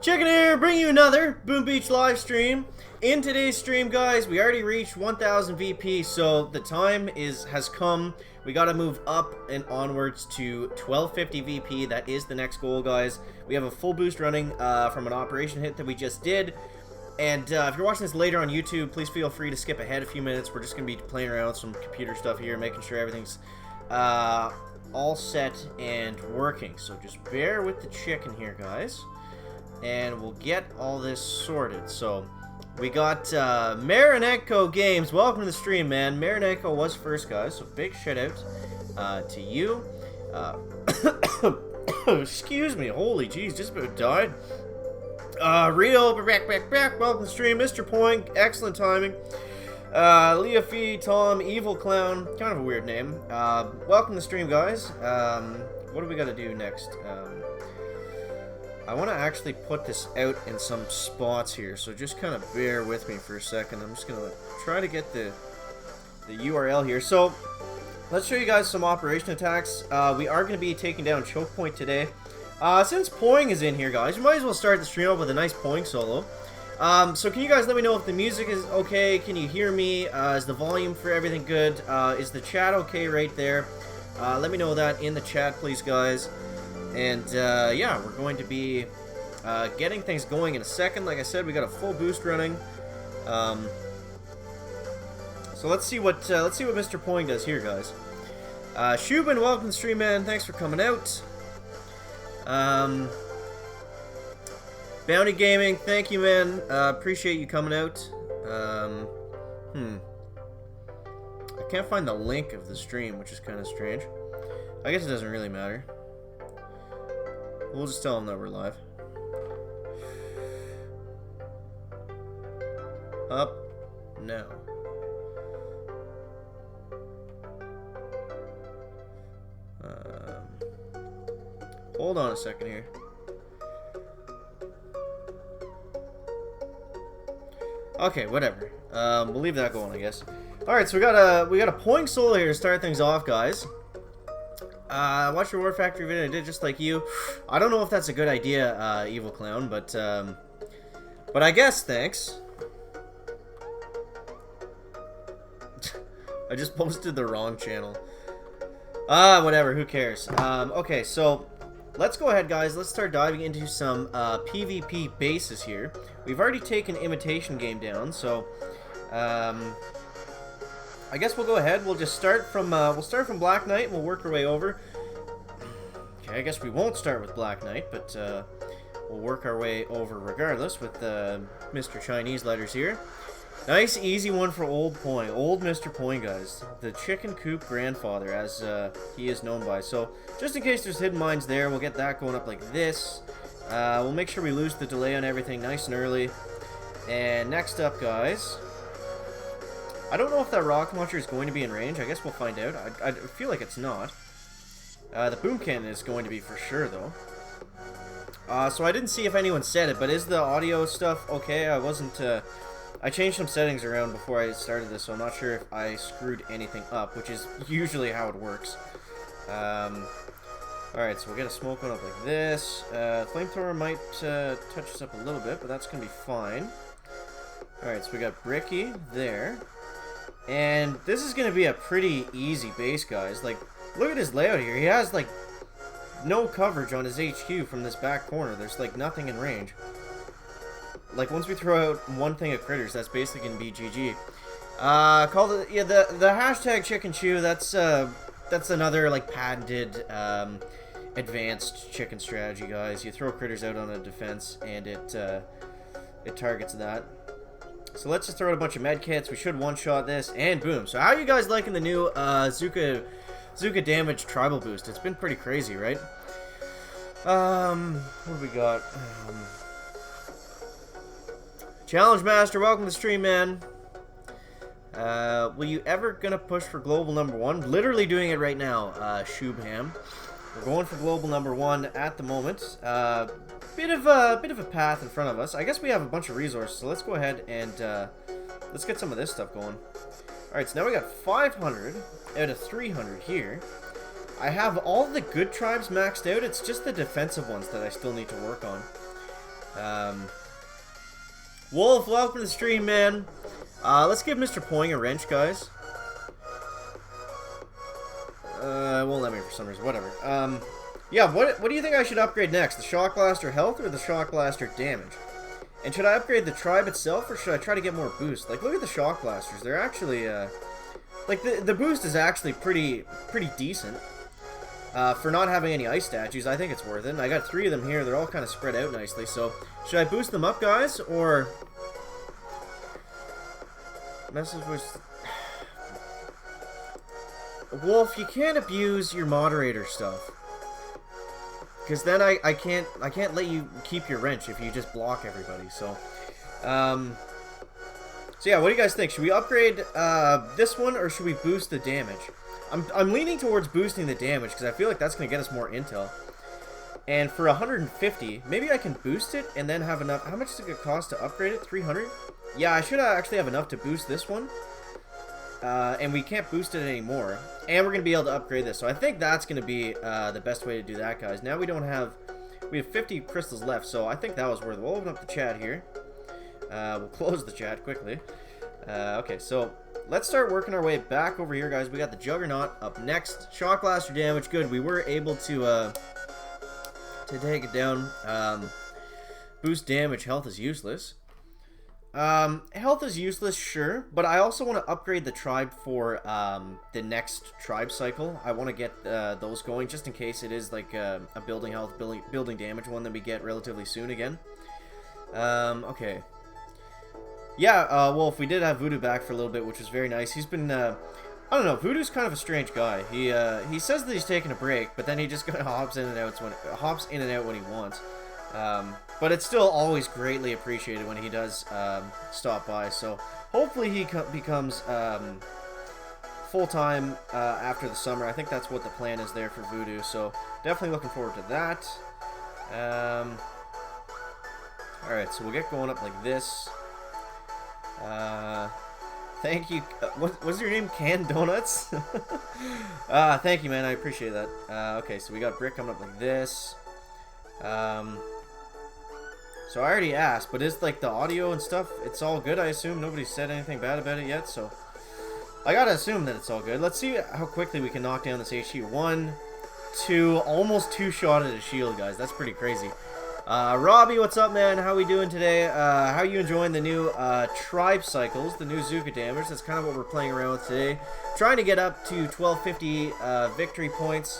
Chicken here, bring you another Boom Beach live stream. In today's stream, guys, we already reached 1,000 VP, so the time has come. We gotta move up and onwards to 1250 VP. That is the next goal, guys. We have a full boost running from an operation hit that we just did. And if you're watching this later on YouTube, please feel free to skip ahead a few minutes. We're just gonna be playing around with some computer stuff here, making sure everything's all set and working. So just bear with the chicken here, guys. And we'll get all this sorted. So we got Marinenko Games. Welcome to the stream, man. Marinenko was first, guys, so big shout out to you. Excuse me, holy jeez, just about died. Rio, back. Welcome to the stream. Mr. Poing, excellent timing. Leah Fee, Tom, Evil Clown, kind of a weird name. Welcome to the stream, guys. What do we got to do next? I want to actually put this out in some spots here, so just kind of bear with me for a second. I'm just going to try to get the URL here. So, let's show you guys some operation attacks. We are going to be taking down Choke Point today. Since Poing is in here, guys, we might as well start the stream up with a nice Poing solo. So can you guys let me know if the music is okay? Can you hear me? Is the volume for everything good? Is the chat okay right there? Let me know that in the chat, please, guys. And, yeah, we're going to be getting things going in a second. Like I said, we got a full boost running. So let's see what Mr. Poing does here, guys. Shubin, welcome to the stream, man. Thanks for coming out. Bounty Gaming, thank you, man. Appreciate you coming out. I can't find the link of the stream, which is kind of strange. I guess it doesn't really matter. We'll just tell them that we're live. Up now. Hold on a second here. Okay, whatever. We'll leave that going, I guess. All right, so we got a Poing solo here to start things off, guys. Watch your War Factory video. I did just like you. I don't know if that's a good idea, Evil Clown, but I guess thanks. I just posted the wrong channel. Whatever. Who cares? Okay, so let's go ahead, guys. Let's start diving into some PvP bases here. We've already taken Imitation Game down, so I guess we'll go ahead. We'll just start from Black Knight, and we'll work our way over. Okay, I guess we won't start with Black Knight, but we'll work our way over regardless with Mr. Chinese letters here. Nice, easy one for Old Poing. Old Mr. Poing, guys. The Chicken Coop grandfather, as he is known by. So, just in case there's hidden mines there, we'll get that going up like this. We'll make sure we lose the delay on everything nice and early. And next up, guys, I don't know if that rocket launcher is going to be in range. I guess we'll find out. I feel like it's not. The boom cannon is going to be for sure, though. So I didn't see if anyone said it, but is the audio stuff okay? I wasn't... I changed some settings around before I started this, so I'm not sure if I screwed anything up, which is usually how it works. Alright, so we'll get a smoke one up like this. Flamethrower might touch us up a little bit, but that's going to be fine. Alright, so we got Bricky there. And this is going to be a pretty easy base, guys. Like, look at his layout here. He has, like, no coverage on his HQ from this back corner. There's, like, nothing in range. Like, once we throw out one thing of critters, that's basically going to be GG. The hashtag Chicken Chew, that's another, like, patented, advanced chicken strategy, guys. You throw critters out on a defense, and it targets that. So let's just throw out a bunch of med kits. We should one-shot this, and boom. So how are you guys liking the new Zuka damage tribal boost? It's been pretty crazy, right? What do we got? Challenge Master, welcome to the stream, man. Will you ever gonna push for global #1? Literally doing it right now, Shubham. We're going for global #1 at the moment. Bit of a path in front of us. I guess we have a bunch of resources, so let's go ahead and let's get some of this stuff going. Alright, so now we got 500 out of 300 here. I have all the good tribes maxed out. It's just the defensive ones that I still need to work on. Wolf, welcome to the stream, man. Let's give Mr. Poing a wrench, guys. It won't let me for some reason. Whatever. Yeah, what do you think I should upgrade next? The Shock Blaster health or the Shock Blaster damage? And should I upgrade the tribe itself, or should I try to get more boost? Like, look at the Shock Blasters. They're actually, like, the boost is actually pretty decent. For not having any ice statues, I think it's worth it. And I got 3 of them here. They're all kind of spread out nicely. So, should I boost them up, guys? Or... Message was... Wolf, you can't abuse your moderator stuff. Because then I can't let you keep your wrench if you just block everybody. So, so yeah, what do you guys think? Should we upgrade this one, or should we boost the damage? I'm leaning towards boosting the damage because I feel like that's going to get us more intel. And for 150, maybe I can boost it and then have enough. How much does it cost to upgrade it? 300? Yeah, I should actually have enough to boost this one. And we can't boost it anymore. And we're going to be able to upgrade this. So I think that's going to be the best way to do that, guys. Now we have 50 crystals left. So I think that was worth it. We'll open up the chat here. We'll close the chat quickly. Okay, so let's start working our way back over here, guys. We got the Juggernaut up next. Shock Blaster damage, good. We were able to take it down. Boost damage, health is useless. Health is useless, sure, but I also want to upgrade the tribe for the next tribe cycle. I want to get those going just in case it is like a building health, building damage one that we get relatively soon again. Okay. Yeah, Wolf, we did have Voodoo back for a little bit, which was very nice. He's been, I don't know, Voodoo's kind of a strange guy. He says that he's taking a break, but then he just kind of hops in and out when he wants. But it's still always greatly appreciated when he does stop by. So hopefully he becomes full-time after the summer. I think that's what the plan is there for Voodoo. So definitely looking forward to that. Alright, so we'll get going up like this. Thank you. What's your name? Canned Donuts? Thank you, man. I appreciate that. Okay, so we got Brick coming up like this. So I already asked, but is like the audio and stuff, it's all good, I assume? Nobody's said anything bad about it yet, so I gotta assume that it's all good. Let's see how quickly we can knock down this HQ. 1, 2, almost 2-shot at a shield, guys. That's pretty crazy. Robbie, what's up, man? How we doing today? How you enjoying the new tribe cycles, the new Zuka damage? That's kind of what we're playing around with today. Trying to get up to 1250 victory points.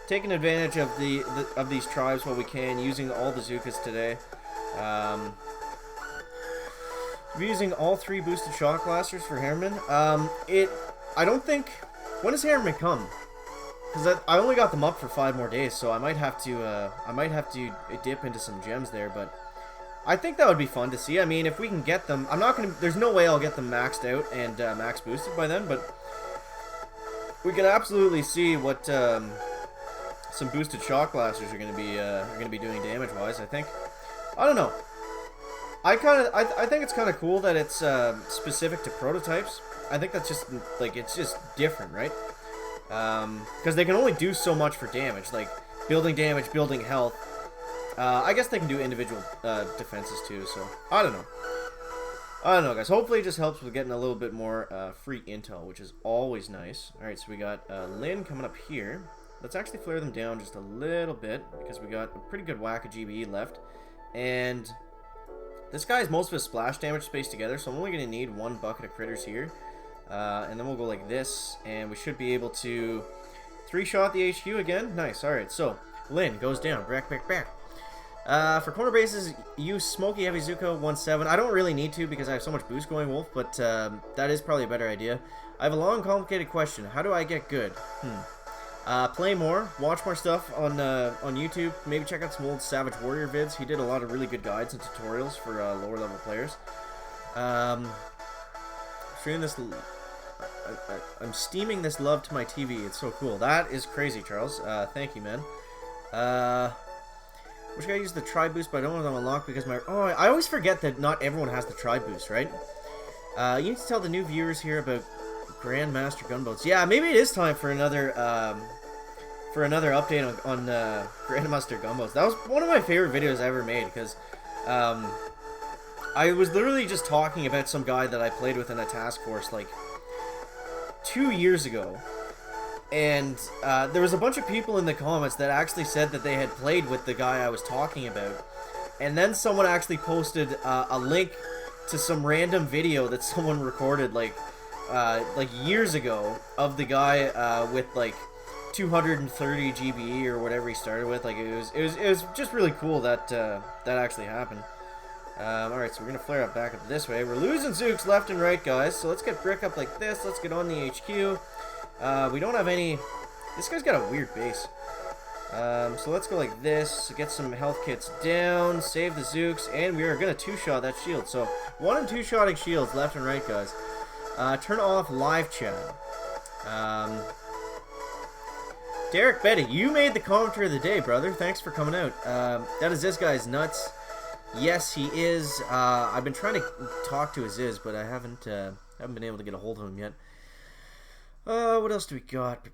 Taking advantage of these tribes while we can, using all the Zukas today. We're using all 3 boosted shock blasters for Harriman. I don't think... When does Harriman come? Because I only got them up for 5 more days, so I might have to dip into some gems there, but I think that would be fun to see. I mean, if we can get them, there's no way I'll get them maxed out and max boosted by then, but we can absolutely see what some boosted shock blasters are going to be doing damage wise. I think. I don't know. I think it's kind of cool that it's specific to prototypes. I think that's just like it's just different, right? Because they can only do so much for damage, like building damage, building health. I guess they can do individual defenses too. So I don't know, guys. Hopefully, it just helps with getting a little bit more free intel, which is always nice. All right, so we got Lynn coming up here. Let's actually flare them down just a little bit because we got a pretty good whack of GBE left. And this guy has most of his splash damage spaced together, so I'm only going to need 1 bucket of critters here. And then we'll go like this, and we should be able to 3-shot the HQ again. Nice, alright, so Lynn goes down. Back. For corner bases, use Smoky Heavy Zuko 1-7. I don't really need to because I have so much boost going, Wolf, but that is probably a better idea. I have a long, complicated question. How do I get good? Play more, watch more stuff on YouTube. Maybe check out some old Savage Warrior vids. He did a lot of really good guides and tutorials for lower level players. I'm steaming this love to my TV. It's so cool. That is crazy, Charles. Thank you, man. Wish I could use the tribe boost, but I don't want them unlocked because my... Oh, I always forget that not everyone has the tribe boost, right? You need to tell the new viewers here about Grandmaster Gunboats. Yeah, maybe it is time for another update on Grandmaster Gunboats. That was one of my favorite videos I ever made because I was literally just talking about some guy that I played with in a task force like 2 years ago. And there was a bunch of people in the comments that actually said that they had played with the guy I was talking about. And then someone actually posted a link to some random video that someone recorded like years ago of the guy with like 230 GBE or whatever he started with. Like it was just really cool that that actually happened. Alright, so we're gonna flare up back up this way. We're losing Zooks left and right, guys. So let's get Brick up like this. Let's get on the HQ. We don't have any... This guy's got a weird base. So let's go like this. Get some health kits down. Save the Zooks. And we are gonna two-shot that shield. So 1 and 2 shotting shields left and right, guys. Turn off live chat. Derek Betty, you made the commenter of the day, brother. Thanks for coming out. That is this guy's nuts. Yes, he is. I've been trying to talk to Aziz, but I haven't been able to get a hold of him yet. What else do we got?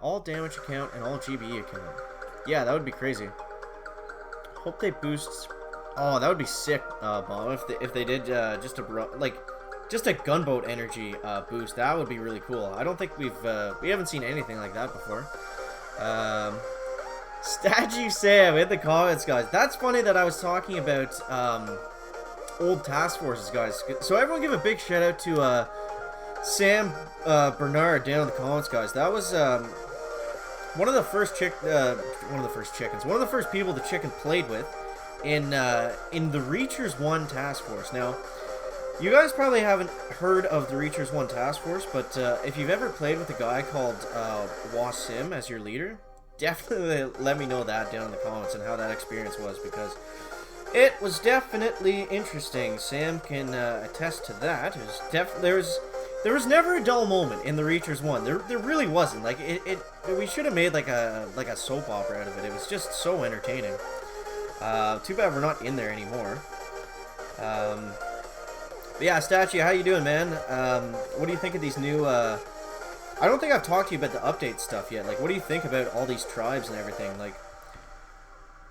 All damage account and all GBE account. Yeah, that would be crazy. Hope they boost. Oh, that would be sick, Bob. If they did just a gunboat energy boost, that would be really cool. I don't think we haven't seen anything like that before. Statue Sam in the comments, guys. That's funny that I was talking about old task forces, guys. So everyone give a big shout out to Sam Bernard down in the comments, guys. That was one of the first people the chicken played with in the Reachers 1 task force. Now, you guys probably haven't heard of the Reachers 1 task force, but if you've ever played with a guy called Wasim as your leader, definitely let me know that down in the comments and how that experience was, because it was definitely interesting. Sam can attest to that. There was never a dull moment in the Reachers 1. There really wasn't. Like we should have made like a soap opera out of it. It was just so entertaining. Too bad we're not in there anymore. But yeah, Statue, how you doing, man? What do you think of these new? I don't think I've talked to you about the update stuff yet. Like, what do you think about all these tribes and everything? Like,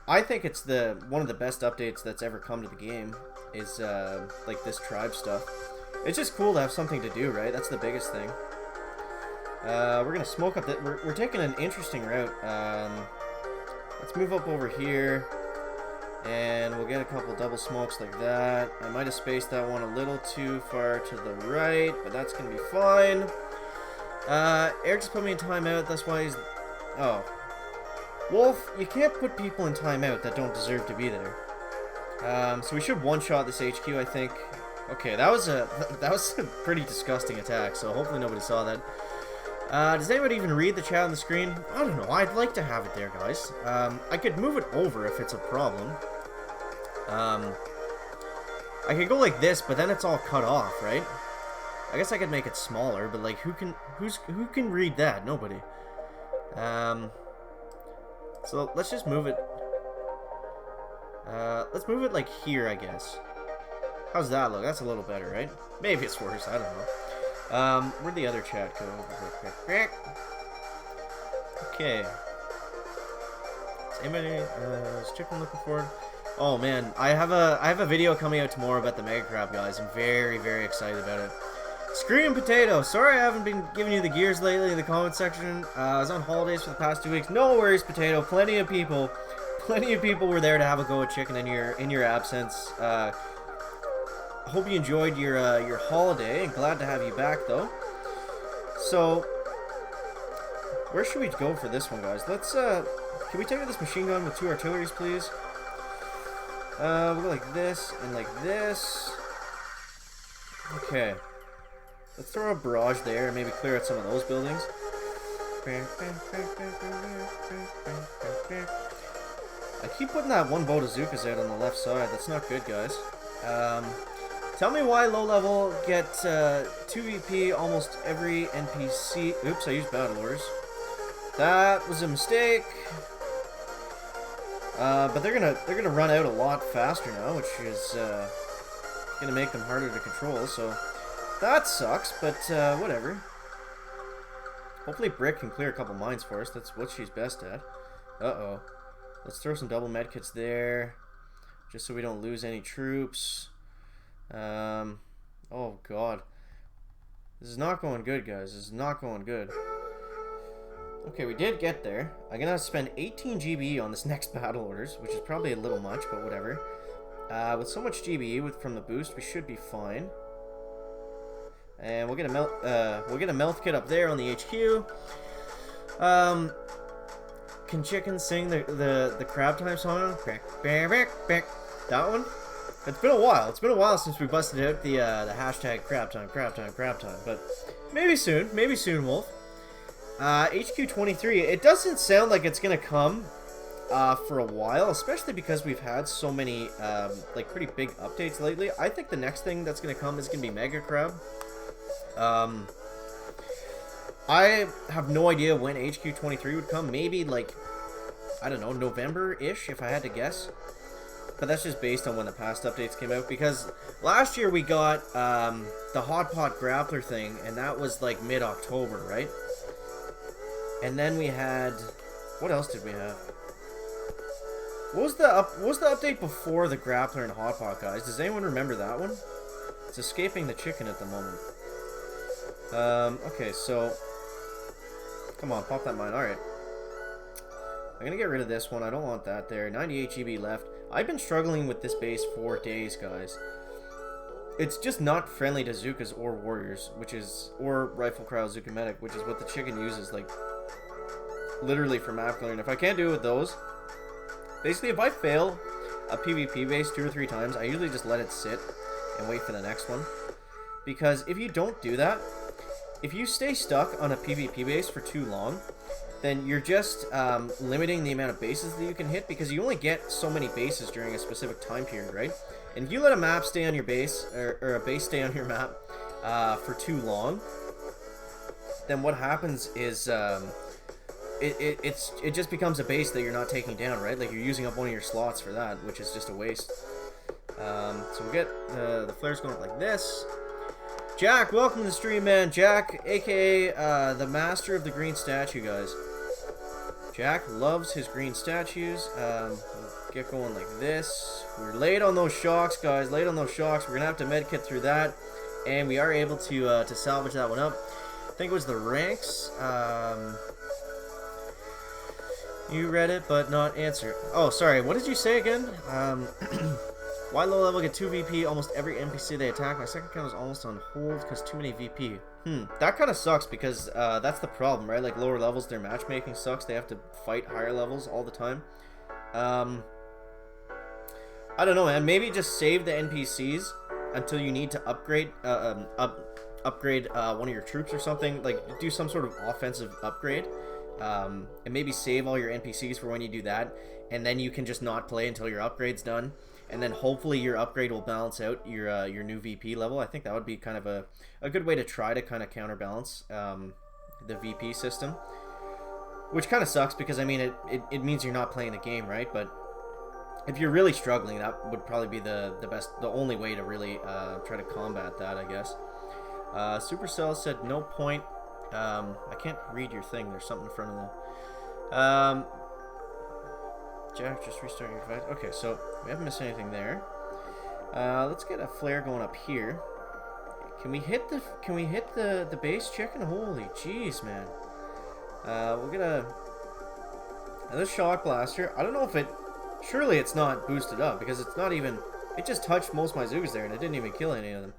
I think it's one of the best updates that's ever come to the game is like this tribe stuff. It's just cool to have something to do, right? That's the biggest thing. We're gonna smoke up that. We're taking an interesting route. Let's move up over here, and we'll get a couple double smokes like that. I might have spaced that one a little too far to the right, but that's gonna be fine. Eric just put me in timeout. That's why he's. Oh, Wolf, you can't put people in timeout that don't deserve to be there. So we should one-shot this HQ, I think. Okay, that was a pretty disgusting attack, so hopefully nobody saw that. Does anybody even read the chat on the screen? I don't know. I'd like to have it there, guys. I could move it over if it's a problem. I could go like this, but then it's all cut off, right? I guess I could make it smaller, but like, who can read that? Nobody. So let's just move it. Let's move it like here, I guess. How's that look? That's a little better, right? Maybe it's worse. I don't know. Where'd the other chat go? Okay. Is anybody is Chicken looking forward? Oh man, I have a video coming out tomorrow about the Mega Crab, guys. I'm very, very excited about it. Scream Potato, sorry I haven't been giving you the gears lately in the comment section. I was on holidays for the past 2 weeks. No worries, Potato. Plenty of people were there to have a go at Chicken in your absence. Hope you enjoyed your holiday, and glad to have you back though. So, where should we go for this one, guys? Let's can we take out this machine gun with 2 artilleries, please? We'll go like this and like this. Okay. Let's throw a barrage there and maybe clear out some of those buildings. I keep putting that one boat of Zukas out on the left side. That's not good, guys. Tell me why low level get 2 VP almost every NPC. Oops, I used battle orders. That was a mistake. But they're gonna run out a lot faster now, which is gonna make them harder to control. So that sucks, but whatever. Hopefully Brick can clear a couple mines for us. That's what she's best at. Uh-oh. Let's throw some double medkits there. just so we don't lose any troops. Oh god. This is not going good, guys. This is not going good. Okay, we did get there. I'm gonna have to spend 18 GBE on this next battle orders, which is probably a little much, but whatever. With so much GBE from the boost, we should be fine. And we'll get a melt kit up there on the HQ. Can chickens sing the crab time song? That one? It's been a while. It's been a while since we busted out the hashtag crab time. But maybe soon, Wolf. HQ 23. It doesn't sound like it's gonna come for a while, especially because we've had so many like pretty big updates lately. I think the next thing that's gonna come is gonna be Mega Crab. I have no idea when HQ 23 would come. Maybe like, I don't know, November-ish if I had to guess. But that's just based on when the past updates came out, because last year we got the Hot Pot Grappler thing, and that was like mid-October, right? And then we had, what else did we have? What was the update before the Grappler and Hot Pot, guys? Does anyone remember that one? It's escaping the chicken at the moment. Okay, so come on, pop that mine. Alright. I'm gonna get rid of this one. I don't want that there. 98 GB left. I've been struggling with this base for days, guys. It's just not friendly to Zookas or Warriors, or Rifle Crowd Zuka Medic, which is what the chicken uses, like, literally for map clearing. If I can't do it with those, basically if I fail a PvP base 2 or 3 times, I usually just let it sit and wait for the next one. Because if you don't do that, if you stay stuck on a PvP base for too long, then you're just limiting the amount of bases that you can hit, because you only get so many bases during a specific time period, right? And if you let a map stay on your base, or a base stay on your map for too long, then what happens is it just becomes a base that you're not taking down, right? Like, you're using up one of your slots for that, which is just a waste. So we'll get the flares going up like this. Jack, welcome to the stream, man. Jack, aka the master of the green statue, guys. Jack loves his green statues. We'll get going like this. We're late on those shocks, guys. Late on those shocks. We're gonna have to medkit through that, and we are able to salvage that one up. I think it was the ranks. You read it, but not answered. Oh, sorry. What did you say again? Why low level get 2 VP almost every NPC they attack? My second count is almost on hold because too many VP. That kind of sucks, because that's the problem, right? Like, lower levels, their matchmaking sucks. They have to fight higher levels all the time. I don't know, man. Maybe just save the NPCs until you need to upgrade upgrade one of your troops or something. Like, do some sort of offensive upgrade. And maybe save all your NPCs for when you do that. And then you can just not play until your upgrade's done. And then hopefully your upgrade will balance out your new VP level. I think that would be kind of a good way to try to kind of counterbalance the VP system. Which kind of sucks, because, I mean, it means you're not playing the game, right? But if you're really struggling, that would probably be the only way to really try to combat that, I guess. Supercell said no point. I can't read your thing. There's something in front of them. Jack, just restart your device. Okay, so we haven't missed anything there. Let's get a flare going up here. Can we hit the base chicken? Holy jeez, man. We'll get another shock blaster. I don't know if surely it's not boosted up, because it's not even, it just touched most of my Zoogas there and it didn't even kill any of them.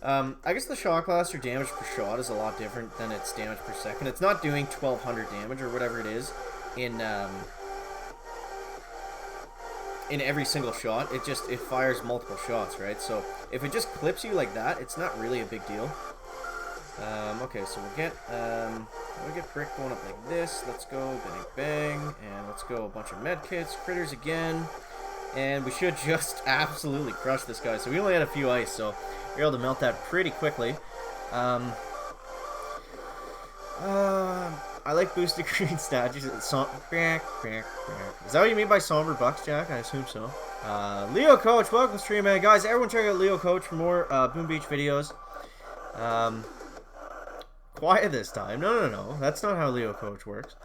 I guess the shock blaster damage per shot is a lot different than its damage per second. It's not doing 1200 damage or whatever it is in every single shot. It fires multiple shots, right? So if it just clips you like that, it's not really a big deal. Okay, so we'll get brick going up like this. Let's go bang bang, and let's go a bunch of medkits, critters again, and we should just absolutely crush this guy. So we only had a few ice, so we're able to melt that pretty quickly. I like boosted green statues. Is that what you mean by somber bucks, Jack? I assume so. Leo Coach, welcome to stream, man. Guys, everyone check out Leo Coach for more Boom Beach videos. Quiet this time. No. That's not how Leo Coach works.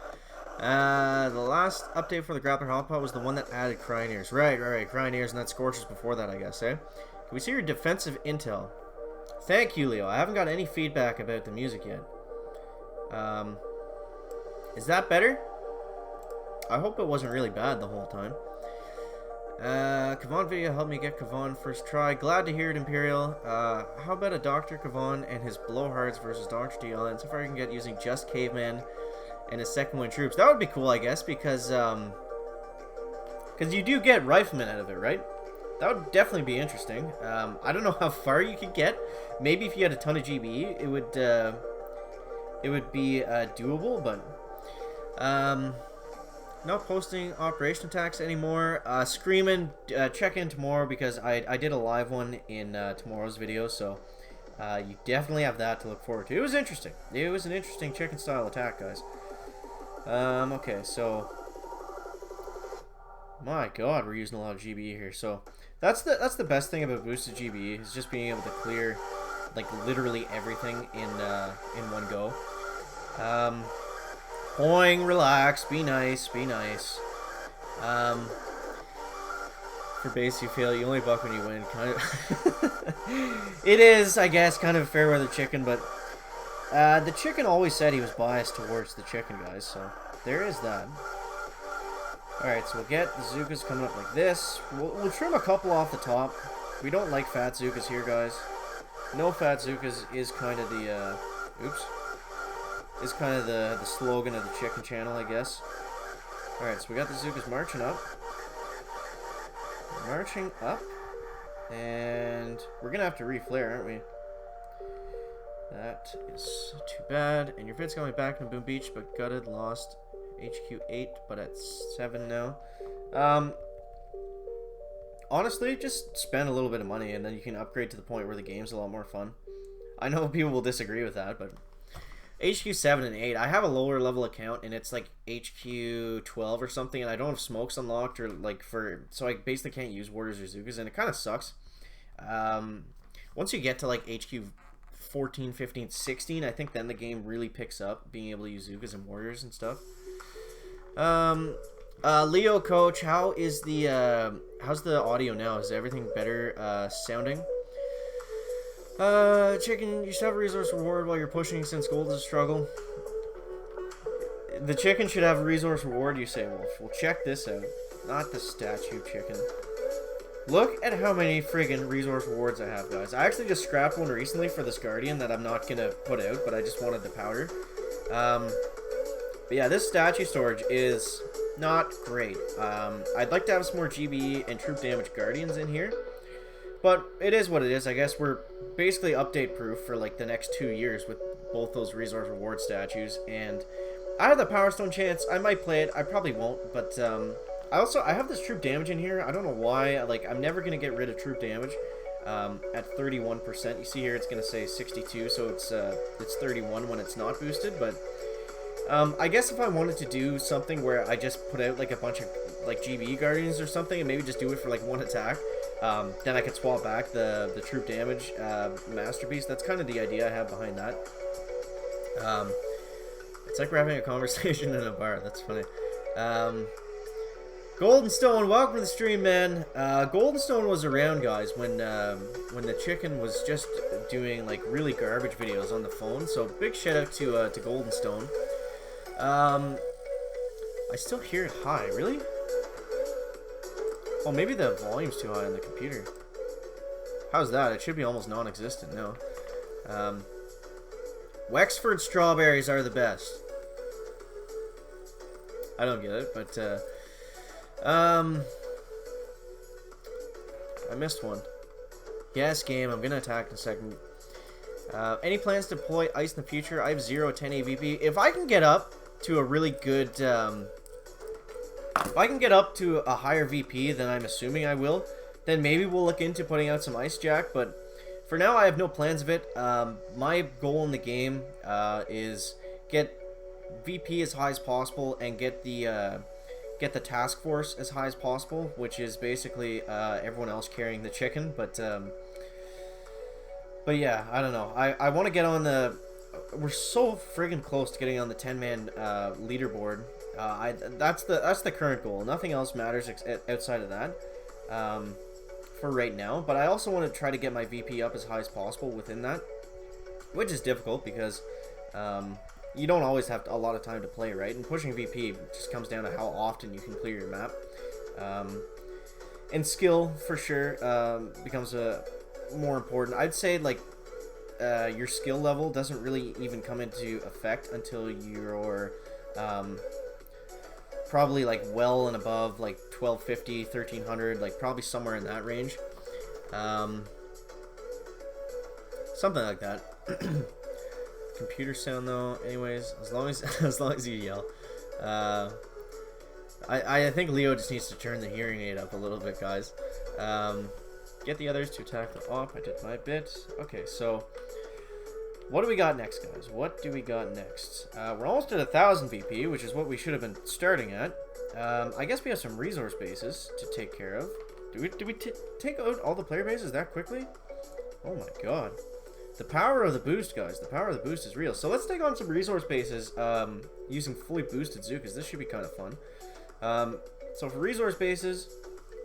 The last update for the grappler hotpot was the one that added crying ears. Right. Crying ears and that scorches before that, I guess, eh? Can we see your defensive intel? Thank you, Leo. I haven't got any feedback about the music yet. Is that better? I hope it wasn't really bad the whole time. Kavan video helped me get Kavan first try. Glad to hear it, Imperial. How about a Dr. Kavan and his blowhards versus Dr. DL? And so far you can get using just Caveman and his second win troops. That would be cool, I guess, because you do get riflemen out of it, right? That would definitely be interesting. I don't know how far you could get. Maybe if you had a ton of GB, it would be doable, but not posting operation attacks anymore. Screaming, check in tomorrow because I did a live one in tomorrow's video, so you definitely have that to look forward to. It was interesting. It was an interesting chicken style attack, guys. Okay, so my God, we're using a lot of GB here. So that's the best thing about boosted GB is just being able to clear like literally everything in one go. Boing, relax, be nice, be nice. For base you fail, you only buck when you win. Kind of it is, I guess, kind of fair weather chicken, but the chicken always said he was biased towards the chicken, guys, so there is that. Alright, so we'll get the Zukas coming up like this. We'll trim a couple off the top. We don't like fat Zukas here, guys. No fat Zukas is kind of the, is kind of the slogan of the chicken channel, I guess. Alright, so we got the Zukas marching up. Marching up. And we're going to have to reflare, aren't we? That is too bad. And your fit's coming back from Boom Beach, but gutted, lost HQ 8, but at 7 now. Honestly, just spend a little bit of money and then you can upgrade to the point where the game's a lot more fun. I know people will disagree with that, but HQ 7 and 8, I have a lower level account and it's like HQ 12 or something, and I don't have smokes unlocked or like so I basically can't use Warriors or Zukas, and it kind of sucks. Once you get to like HQ 14, 15, 16, I think then the game really picks up, being able to use Zukas and Warriors and stuff. Leo Coach, how's the audio now? Is everything better sounding? Chicken, you should have a resource reward while you're pushing since gold is a struggle. The chicken should have a resource reward, you say, Wolf. Well, check this out. Not the statue chicken. Look at how many friggin' resource rewards I have, guys. I actually just scrapped one recently for this Guardian that I'm not gonna put out, but I just wanted the powder. But yeah, this statue storage is not great. I'd like to have some more GB and troop damage Guardians in here. But it is what it is. I guess we're basically update proof for like the next 2 years with both those resource reward statues. And I have the Power Stone chance. I might play it. I probably won't. But I have this troop damage in here. I don't know why. Like, I'm never going to get rid of troop damage at 31%. You see here it's going to say 62. So it's 31 when it's not boosted. But I guess if I wanted to do something where I just put out like a bunch of like GB Guardians or something and maybe just do it for like one attack, then I could swap back the troop damage masterpiece. That's kind of the idea I have behind that. It's like we're having a conversation in a bar. That's funny. Golden Stone, welcome to the stream, man. Golden Stone was around, guys, when the chicken was just doing like really garbage videos on the phone. So big shout out to Golden Stone. I still hear it high. Really? Oh, maybe the volume's too high on the computer. How's that? It should be almost non-existent now. Wexford strawberries are the best. I don't get it, but I missed one. Yes, game. I'm gonna attack in a second. Any plans to deploy ice in the future? I have 0-10 AVP. If I can get up to a really good, if I can get up to a higher VP than I'm assuming I will, then maybe we'll look into putting out some Ice Jack, but for now I have no plans of it. My goal in the game is get VP as high as possible and get the task force as high as possible, which is basically everyone else carrying the chicken, but yeah, I don't know. I want to get on the... We're so friggin' close to getting on the 10-man leaderboard. That's the current goal. Nothing else matters outside of that, for right now. But I also want to try to get my VP up as high as possible within that, which is difficult because you don't always have a lot of time to play, right? And pushing VP just comes down to how often you can clear your map. And skill, for sure, becomes more important. I'd say, like, your skill level doesn't really even come into effect until you're probably, like, well and above, like, 1250, 1300, like, probably somewhere in that range. Something like that. Computer sound, though, anyways, as long as you yell. I think Leo just needs to turn the hearing aid up a little bit, guys. Get the others to attack the op. I did my bit. Okay, so what do we got next, guys? What do we got next? We're almost at 1,000 VP, which is what we should have been starting at. I guess we have some resource bases to take care of. Do we take out all the player bases that quickly? Oh my god. The power of the boost, guys. The power of the boost is real. So let's take on some resource bases using fully boosted Zookas. This should be kind of fun. So for resource bases,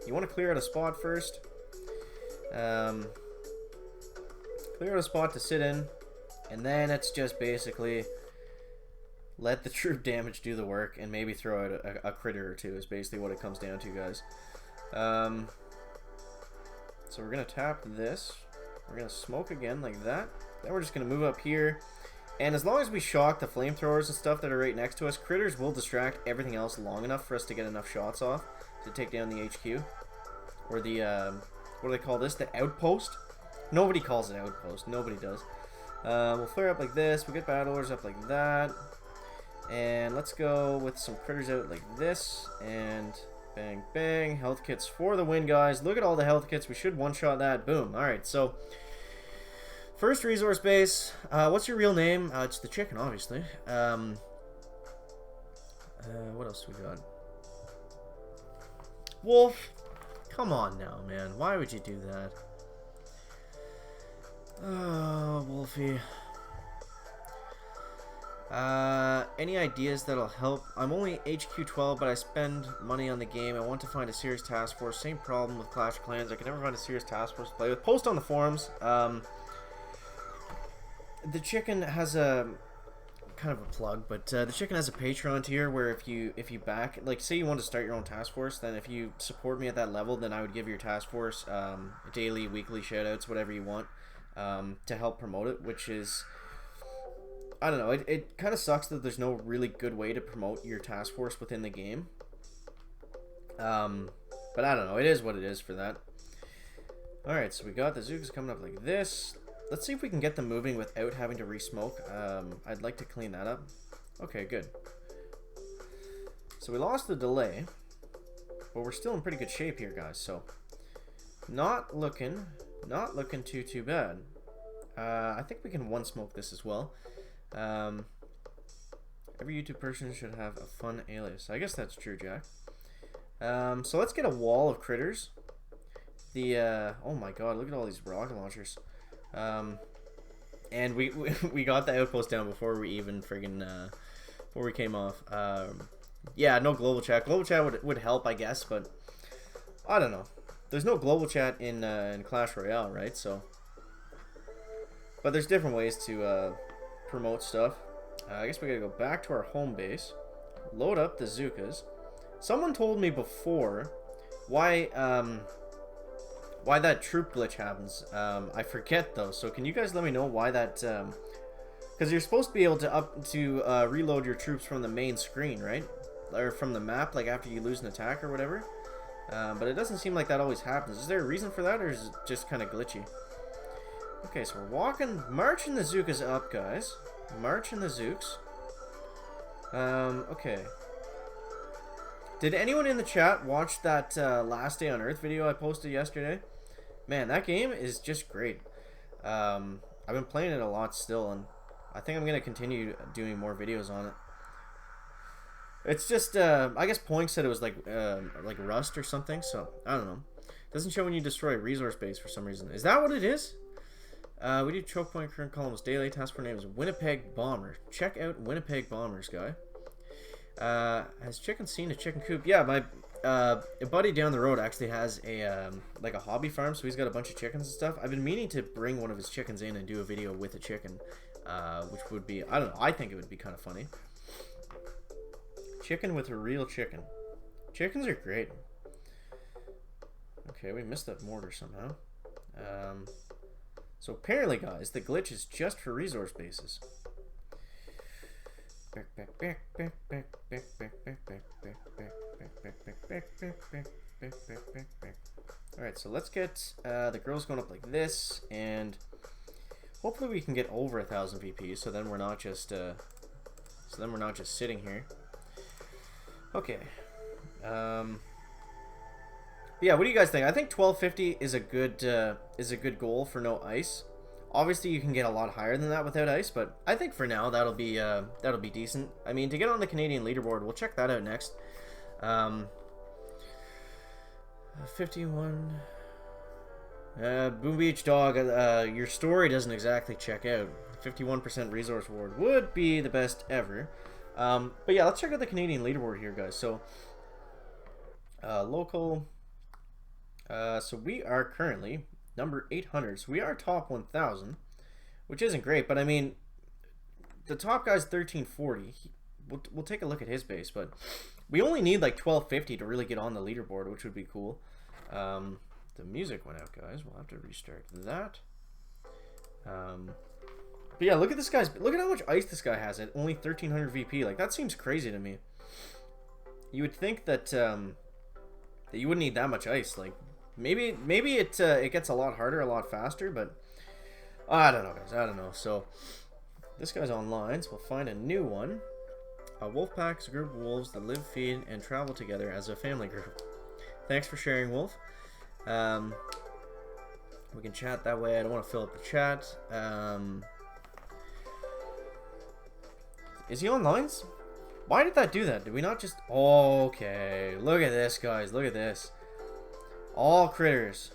you want to clear out a spot first. Clear out a spot to sit in. And then it's just basically let the troop damage do the work and maybe throw out a critter or two is basically what it comes down to, guys. So we're going to tap this. We're going to smoke again like that. Then we're just going to move up here. And as long as we shock the flamethrowers and stuff that are right next to us, critters will distract everything else long enough for us to get enough shots off to take down the HQ. Or the, what do they call this? The outpost? Nobody calls it outpost. Nobody does. We'll flare up like this. We'll get battlers up like that. And let's go with some critters out like this. And bang, bang. Health kits for the win, guys. Look at all the health kits. We should one-shot that. Boom. Alright, so first resource base. What's your real name? It's the chicken, obviously. What else we got? Wolf. Come on now, man. Why would you do that? Oh, Wolfie. Any ideas that'll help? I'm only HQ 12, but I spend money on the game. I want to find a serious task force. Same problem with Clash of Clans. I can never find a serious task force to play with. Post on the forums. The chicken has a kind of a plug, but the chicken has a Patreon tier where if you back, like, say you want to start your own task force, then if you support me at that level, then I would give your task force daily, weekly shoutouts, whatever you want, to help promote it, which is, I don't know, it kind of sucks that there's no really good way to promote your task force within the game. But I don't know, it is what it is for that. Alright, so we got the Zookas coming up like this. Let's see if we can get them moving without having to re-smoke. I'd like to clean that up. Okay, good. So we lost the delay, but we're still in pretty good shape here, guys. So not looking too bad. I think we can one-smoke this as well. Every YouTube person should have a fun alias. I guess that's true, Jack. So let's get a wall of critters. Oh my god, look at all these rocket launchers. And we got the outpost down before we even friggin' before we came off. Yeah, no global chat. Global chat would help, I guess, but I don't know. There's no global chat in Clash Royale, right? So, but there's different ways to promote stuff. I guess we gotta go back to our home base, load up the Zookas. Someone told me before why that troop glitch happens. I forget though, so can you guys let me know why that, because you're supposed to be able to reload your troops from the main screen, right? Or from the map, like after you lose an attack or whatever. But it doesn't seem like that always happens. Is there a reason for that, or is it just kind of glitchy? Okay, so we're marching the Zookas up, guys. Marching the Zooks. Okay. Did anyone in the chat watch that Last Day on Earth video I posted yesterday? Man, that game is just great. I've been playing it a lot still, and I think I'm going to continue doing more videos on it. It's just, I guess Poink said it was like Rust or something, so I don't know. It doesn't show when you destroy a resource base for some reason. Is that what it is? We do choke point current columns daily. Task force name is Winnipeg Bomber. Check out Winnipeg Bombers, guy. Has chicken seen a chicken coop? Yeah, my a buddy down the road actually has a like a hobby farm, so he's got a bunch of chickens and stuff. I've been meaning to bring one of his chickens in and do a video with a chicken, which would be, I don't know, I think it would be kind of funny. Chicken with a real chicken. Chickens are great. Okay, we missed that mortar somehow. So apparently, guys, the glitch is just for resource bases. Alright, so let's get the girls going up like this, and hopefully we can get over 1,000 VP, so then we're not just sitting here. Okay. Yeah, what do you guys think? I think 1250 is a good goal for no ice. Obviously, you can get a lot higher than that without ice, but I think for now that'll be decent. I mean, to get on the Canadian leaderboard, we'll check that out next. 51. Boom Beach Dog, your story doesn't exactly check out. 51% resource reward would be the best ever. But yeah, let's check out the Canadian leaderboard here, guys. So, local. So we are currently number 800. So we are top 1,000, which isn't great. But I mean, the top guy's 1340. We'll take a look at his base, but we only need like 1250 to really get on the leaderboard, which would be cool. The music went out, guys. We'll have to restart that. But yeah, look at this guy's. Look at how much ice this guy has at only 1,300 VP. Like, that seems crazy to me. You would think that that you wouldn't need that much ice. Like, maybe it gets a lot harder, a lot faster, but I don't know, guys. I don't know. So this guy's online, so we'll find a new one. A wolf pack is a group of wolves that live, feed, and travel together as a family group. Thanks for sharing, Wolf. We can chat that way. I don't want to fill up the chat. Is he online? Why did that do that? Did we not just... Oh, okay. Look at this, guys. Look at this. All critters.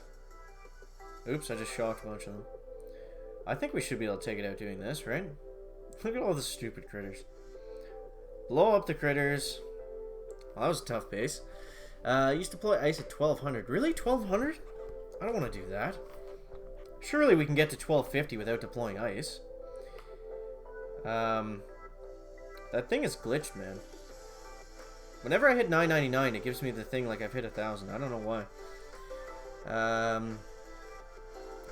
Oops, I just shocked a bunch of them. I think we should be able to take it out doing this, right? Look at all the stupid critters. Blow up the critters. Well, that was a tough base. Used to deploy ice at 1,200. Really? 1,200? I don't want to do that. Surely we can get to 1,250 without deploying ice. That thing is glitched, man. Whenever I hit 999, it gives me the thing like I've hit 1,000. I don't know why.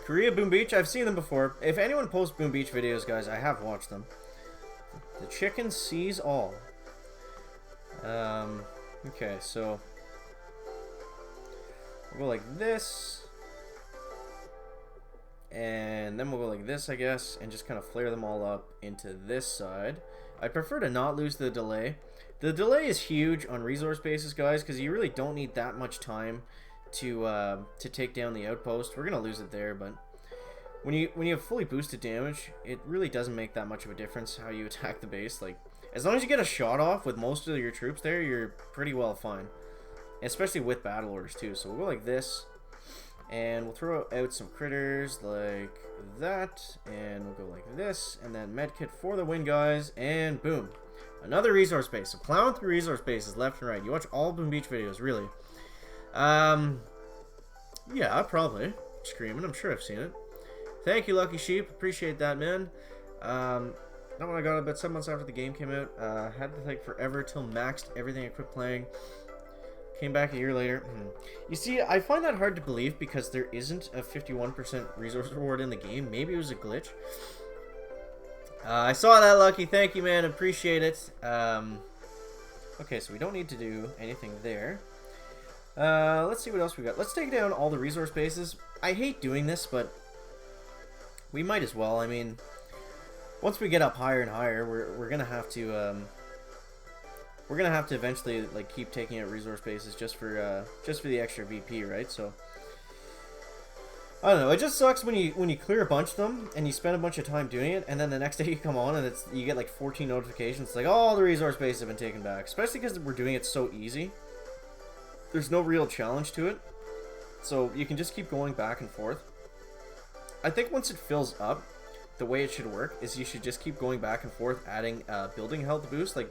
Korea Boom Beach, I've seen them before. If anyone posts Boom Beach videos, guys, I have watched them. The chicken sees all. Okay, so we'll go like this, and then we'll go like this, I guess, and just kind of flare them all up into this side. I prefer to not lose the delay. The delay is huge on resource bases, guys, because you really don't need that much time to take down the outpost. We're gonna lose it there, but when you have fully boosted damage, it really doesn't make that much of a difference how you attack the base. Like, as long as you get a shot off with most of your troops there, you're pretty well fine. Especially with battle orders too. So we'll go like this, and we'll throw out some critters like that, and we'll go like this, and then medkit for the win, guys, and boom. Another resource base. So plowing through resource bases left and right. You watch all Boom Beach videos, really. Yeah, probably. Screaming, I'm sure I've seen it. Thank you, Lucky Sheep. Appreciate that, man. Not when I got it, but 7 months after the game came out. Had to take forever till maxed everything I quit playing. Came back a year later. You see, I find that hard to believe because there isn't a 51% resource reward in the game. Maybe it was a glitch. I saw that, Lucky. Thank you, man. Appreciate it. Okay, so we don't need to do anything there. Let's see what else we got. Let's take down all the resource bases. I hate doing this, but we might as well. I mean, once we get up higher and higher, we're gonna have to eventually like keep taking out resource bases just for the extra VP, right? So I don't know. It just sucks when you clear a bunch of them and you spend a bunch of time doing it, and then the next day you come on and you get like 14 notifications. It's like, oh, all the resource bases have been taken back. Especially because we're doing it so easy. There's no real challenge to it, so you can just keep going back and forth. I think once it fills up, the way it should work is you should just keep going back and forth, adding building health boost. Like,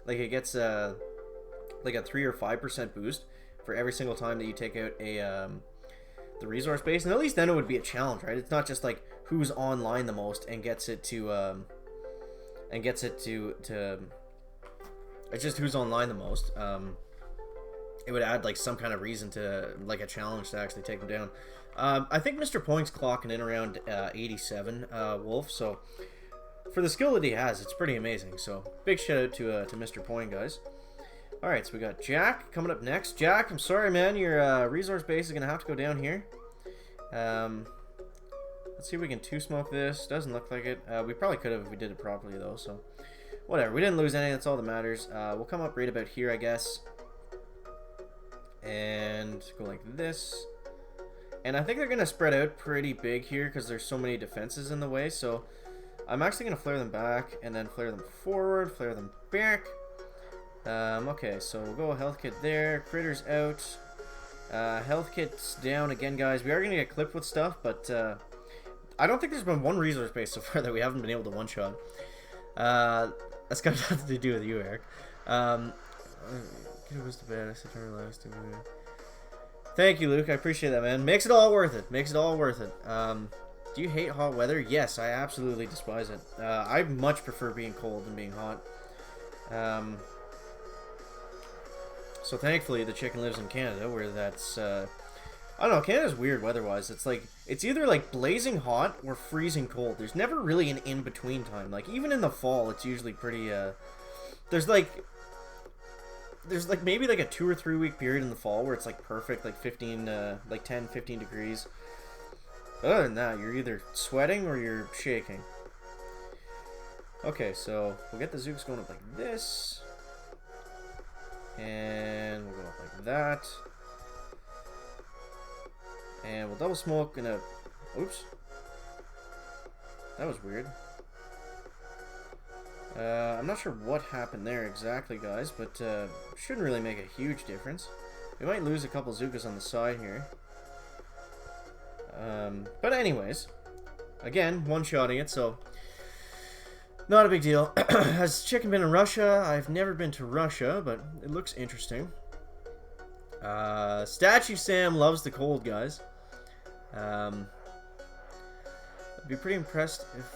like it gets like a 3 or 5% boost for every single time that you take out a the resource base, and at least then it would be a challenge, right? It's not just like who's online the most and gets it to it's just who's online the most. It would add like some kind of reason to like a challenge to actually take them down. I think Mr. Poing's clocking in around 87 Wolf, so for the skill that he has, it's pretty amazing. So big shout out to Mr. Poing, guys. All right, so we got Jack coming up next. Jack, I'm sorry, man, your resource base is gonna have to go down here. Let's see if we can two smoke this. Doesn't look like it. We probably could have if we did it properly though. So whatever, we didn't lose anything. That's all that matters. We'll come up right about here, I guess, and go like this. And I think they're gonna spread out pretty big here because there's so many defenses in the way. So I'm actually gonna flare them back and then flare them forward, flare them back. Okay, so we'll go health kit there, critters out, health kit's down again, guys. We are gonna get clipped with stuff, but I don't think there's been one resource base so far that we haven't been able to one-shot. That's got nothing to do with you, Eric. Thank you, Luke. I appreciate that, man. Makes it all worth it. Makes it all worth it. Do you hate hot weather? Yes, I absolutely despise it. I much prefer being cold than being hot. So thankfully the chicken lives in Canada, where that's I don't know, Canada's weird weather-wise. It's like it's either like blazing hot or freezing cold. There's never really an in-between time. Like even in the fall, it's usually pretty there's like maybe like a 2 or 3 week period in the fall where it's like perfect, like 15 like 10, 15 degrees. Other than that, you're either sweating or you're shaking. Okay, so we'll get the Zooks going up like this. And we'll go up like that. And we'll double smoke in a... Oops. That was weird. I'm not sure what happened there exactly, guys, but shouldn't really make a huge difference. We might lose a couple Zookas on the side here. But anyways, again, one-shotting it, so not a big deal. Has chicken been in Russia? I've never been to Russia, but it looks interesting. Statue Sam loves the cold, guys. I'd be pretty impressed if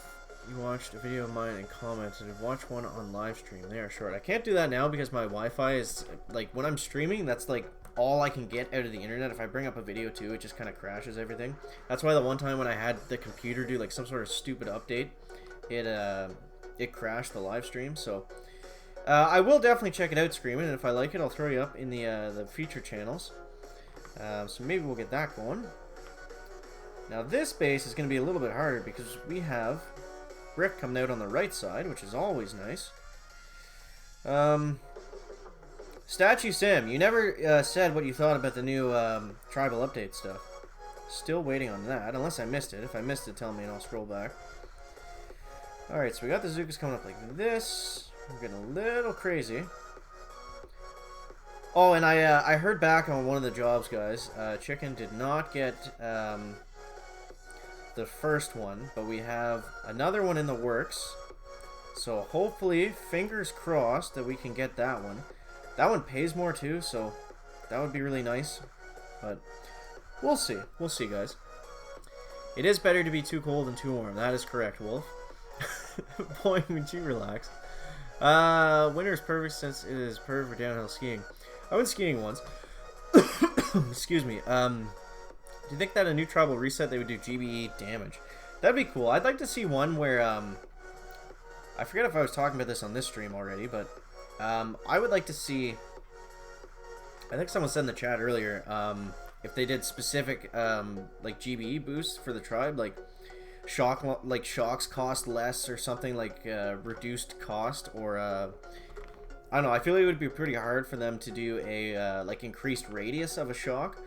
you watched a video of mine and commented. Watch one on live stream. They are short. I can't do that now because my Wi-Fi is, like, when I'm streaming, that's, like, all I can get out of the internet. If I bring up a video, too, it just kind of crashes everything. That's why the one time when I had the computer do, like, some sort of stupid update, it crashed the live stream. So I will definitely check it out, Screaming, and if I like it, I'll throw you up in the feature channels. So maybe we'll get that going. Now this base is going to be a little bit harder because we have brick coming out on the right side, which is always nice. Statue Sim, you never said what you thought about the new tribal update stuff. Still waiting on that, unless I missed it. If I missed it, tell me and I'll scroll back. Alright, so we got the Zookas coming up like this. We're getting a little crazy. Oh, and I heard back on one of the jobs, guys. Chicken did not get the first one, but we have another one in the works. So hopefully, fingers crossed, that we can get that one. That one pays more too, so that would be really nice. But we'll see. We'll see, guys. It is better to be too cold than too warm. That is correct, Wolf. Boy, would you relax. Winter is perfect since it is perfect for downhill skiing. I went skiing once. Excuse me. Do you think that a new tribal reset they would do GBE damage? That'd be cool. I'd like to see one where I forget if I was talking about this on this stream already, but I would like to see, I think someone said in the chat earlier, if they did specific like GBE boosts for the tribe, like shocks cost less or something, like reduced cost, or I don't know. I feel like it would be pretty hard for them to do a like increased radius of a shock,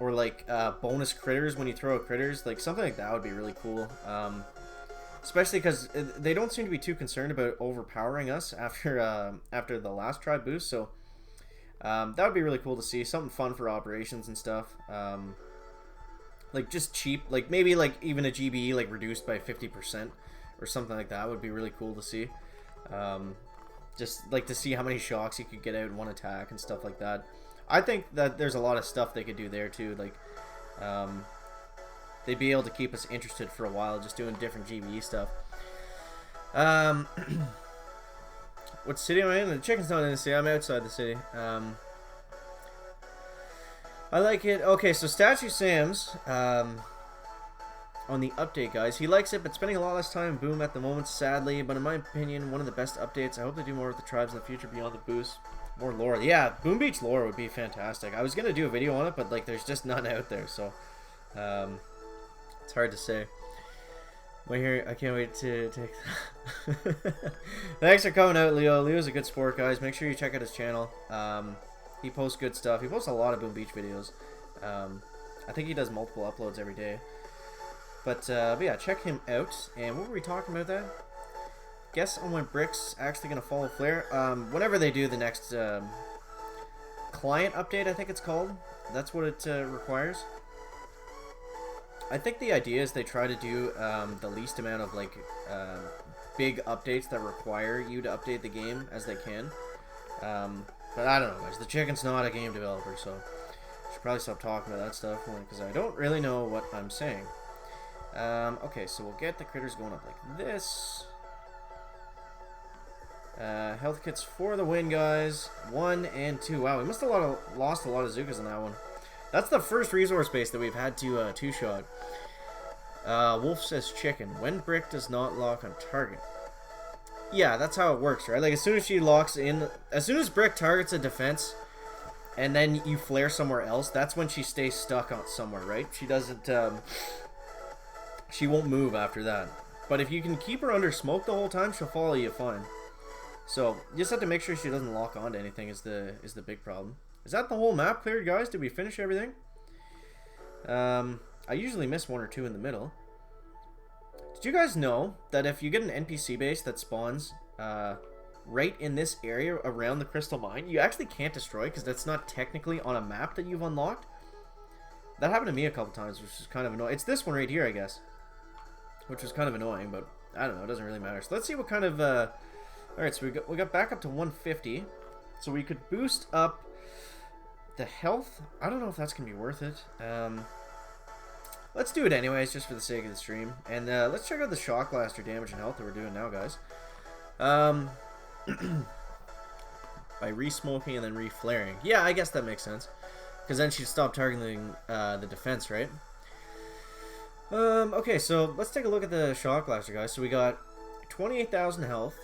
or like bonus critters when you throw out critters, like something like that would be really cool. Especially because they don't seem to be too concerned about overpowering us after after the last tribe boost, so that would be really cool to see. Something fun for operations and stuff. Like just cheap, like maybe like even a GBE like reduced by 50% or something like that would be really cool to see. Just like to see how many shocks you could get out in one attack and stuff like that. I think that there's a lot of stuff they could do there too. Like, they'd be able to keep us interested for a while, just doing different GBE stuff. What city am I in? The chicken's not in the city. I'm outside the city. I like it. Okay, so Statue Sam's on the update, guys. He likes it, but spending a lot less time in Boom at the moment, sadly. But in my opinion, one of the best updates. I hope they do more with the tribes in the future beyond the boost. More lore. Yeah, Boom Beach lore would be fantastic. I was going to do a video on it, but like there's just none out there, so it's hard to say. Wait here, I can't wait to take Thanks for coming out, Leo. Leo's a good sport, guys. Make sure you check out his channel. He posts good stuff. He posts a lot of Boom Beach videos. I think he does multiple uploads every day. But yeah, check him out. And what were we talking about then? Guess on when Brick's actually going to follow Flare. Whenever they do the next client update, I think it's called. That's what it requires. I think the idea is they try to do the least amount of like big updates that require you to update the game as they can. But I don't know, guys. The chicken's not a game developer, so I should probably stop talking about that stuff because I don't really know what I'm saying. Okay, so we'll get the critters going up like this. Health kits for the win, guys. 1 and 2. Wow, we must have lost a lot of Zookas on that one. That's the first resource base that we've had to two-shot. Wolf says chicken. When Brick does not lock on target. Yeah, that's how it works, right? Like, as soon as she locks in... As soon as Brick targets a defense, and then you flare somewhere else, that's when she stays stuck on somewhere, right? She doesn't... she won't move after that. But if you can keep her under smoke the whole time, she'll follow you fine. So, you just have to make sure she doesn't lock onto anything is the big problem. Is that the whole map cleared, guys? Did we finish everything? I usually miss 1 or 2 in the middle. Did you guys know that if you get an NPC base that spawns right in this area around the crystal mine, you actually can't destroy because that's not technically on a map that you've unlocked? That happened to me a couple times, which is kind of annoying. It's this one right here, I guess. Which was kind of annoying, but I don't know. It doesn't really matter. So let's see what kind of... Alright, so we got back up to 150. So we could boost up the health. I don't know if that's going to be worth it. Let's do it anyways, just for the sake of the stream. And let's check out the Shock Blaster damage and health that we're doing now, guys. By re-smoking and then re-flaring. Yeah, I guess that makes sense. Because then she'd stop targeting the defense, right? Okay, so let's take a look at the Shock Blaster, guys. So we got 28,000 health.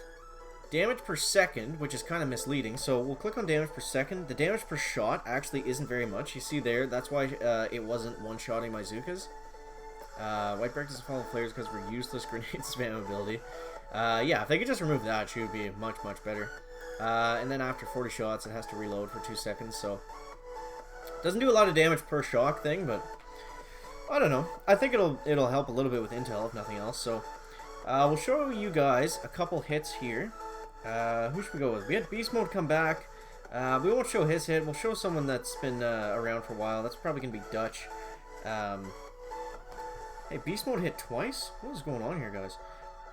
Damage per second, which is kind of misleading. So we'll click on damage per second. The damage per shot actually isn't very much. You see there, that's why it wasn't one-shotting my Zookas. White Break doesn't follow flares because of her useless grenade spam ability. Yeah, if they could just remove that, she would be much, much better. And then after 40 shots, it has to reload for 2 seconds, so... Doesn't do a lot of damage per shock thing, but... I don't know. I think it'll help a little bit with intel, if nothing else, so... we'll show you guys a couple hits here. Who should we go with? We had Beast Mode come back. We won't show his hit. We'll show someone that's been around for a while. That's probably going to be Dutch. Hey, Beast Mode hit twice? What is going on here, guys?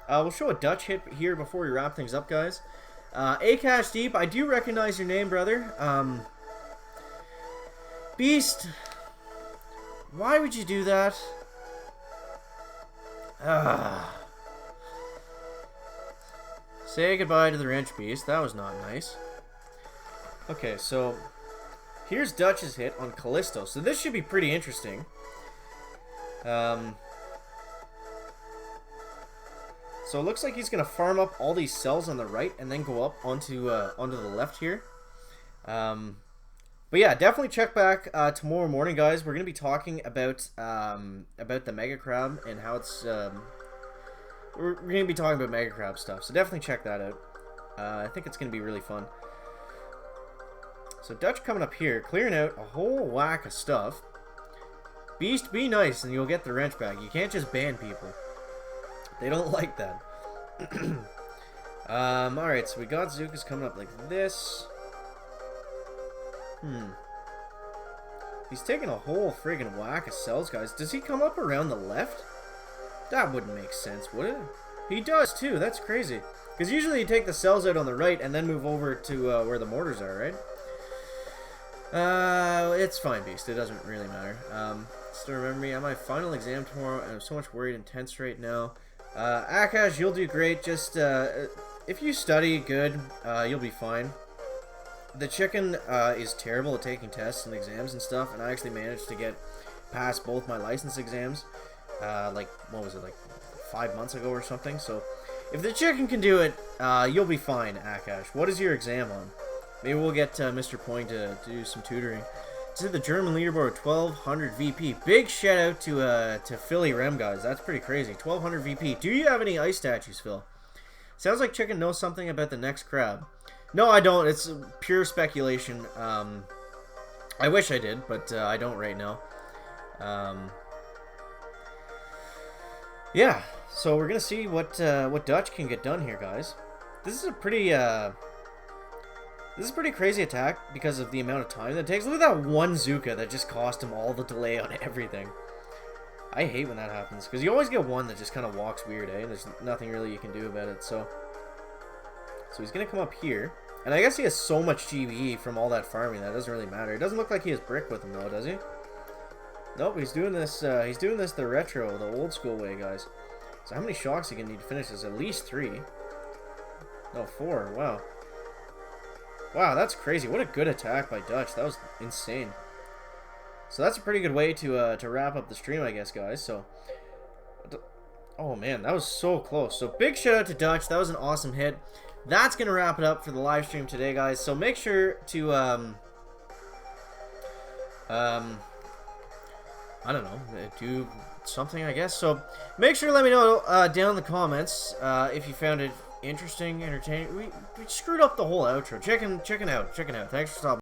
We'll show a Dutch hit here before we wrap things up, guys. Akash Deep, I do recognize your name, brother. Beast, why would you do that? Say goodbye to the Wrench Beast. That was not nice. Okay, so here's Dutch's hit on Callisto. So this should be pretty interesting. So it looks like he's gonna farm up all these cells on the right and then go up onto the left here. But yeah, definitely check back tomorrow morning, guys. We're gonna be talking about the Mega Crab and how it's we're going to be talking about Mega Crab stuff, so definitely check that out. I think it's going to be really fun. So Dutch coming up here, clearing out a whole whack of stuff. Beast, be nice and you'll get the wrench back. You can't just ban people. They don't like that. Alright, so we got Zookas coming up like this. He's taking a whole friggin' whack of cells, guys. Does he come up around the left? That wouldn't make sense, would it? He does too. That's crazy. Because usually you take the cells out on the right and then move over to where the mortars are, right? It's fine, Beast. It doesn't really matter. Still remember me on my final exam tomorrow, and I'm so much worried and tense right now. Akash, you'll do great. Just, if you study good, you'll be fine. The chicken, is terrible at taking tests and exams and stuff, and I actually managed to get past both my license exams, like, what was it, like 5 months ago or something, so if the chicken can do it, you'll be fine, Akash. What is your exam on? Maybe we'll get Mr. Point to do some tutoring. It's the German leaderboard, 1200 VP. Big shout out to Philly Rem, guys. That's pretty crazy. 1200 VP. Do you have any ice statues, Phil? Sounds like Chicken knows something about the next crab. No, I don't. It's pure speculation. I wish I did, but I don't right now. Yeah, so we're gonna see what Dutch can get done here, guys. This is a pretty crazy attack because of the amount of time that it takes. Look at that one Zuka that just cost him all the delay on everything. I hate when that happens because you always get one that just kind of walks weird, eh? And there's nothing really you can do about it. So he's gonna come up here, and I guess he has so much GBE from all that farming that it doesn't really matter. It doesn't look like he has brick with him though, does he? Nope, he's doing this. He's doing this the retro, the old school way, guys. So how many shocks are you gonna need to finish this? At least 3. No, 4. Wow. Wow, that's crazy. What a good attack by Dutch. That was insane. So that's a pretty good way to wrap up the stream, I guess, guys. So, oh man, that was so close. So big shout out to Dutch. That was an awesome hit. That's gonna wrap it up for the live stream today, guys. So make sure to I don't know, do something, I guess. So make sure to let me know down in the comments if you found it interesting, entertaining. We screwed up the whole outro. Chicken out. Thanks for stopping.